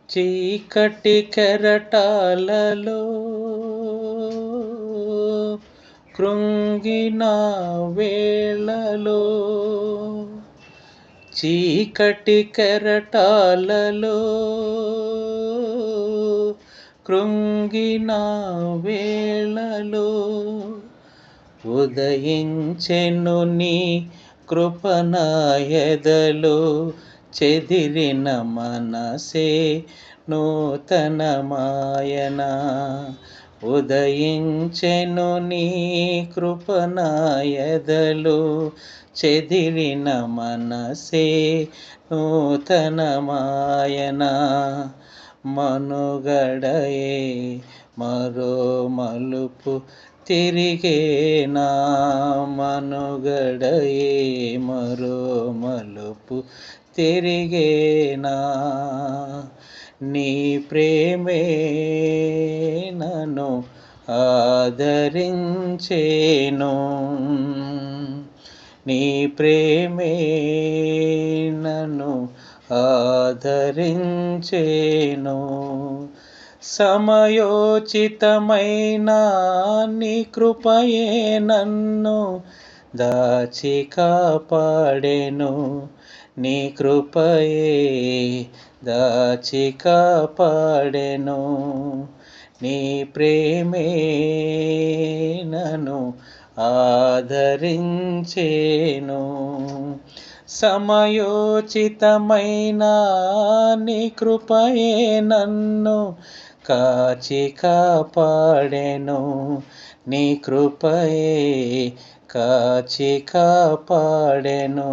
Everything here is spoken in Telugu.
చీకటి కెరటాలలో కృంగిన వేళలో, చీకటి కెరటాలలో కృంగిన వేళలో, ఉదయించెను నీ కృపణ ఎదలో, చెదిరిన మనసే నూతనమాయన. ఉదయించెను నీ కృపణ ఎదలో, చెదిరిన మనసే నూతనమాయన. మనుగడయే మరో మలుపు తిరిగేనా, మనుగడయే మరో మలుపు తిరిగేనా. నీ ప్రేమే నన్ను ఆదరించేను, నీ ప్రేమే నన్ను ఆదరించేను. సమయోచితమైన నీ కృపయే నన్ను దాచి కాపాడెను, నీ కృపయే దాచి కాపాడెను. నీ ప్రేమే నన్ను ఆదరించేను. సమయోచితమైన నీ కృపయే నన్ను కాచి కాపాడెను, నీ కృపయే కాచి కాపాడెను.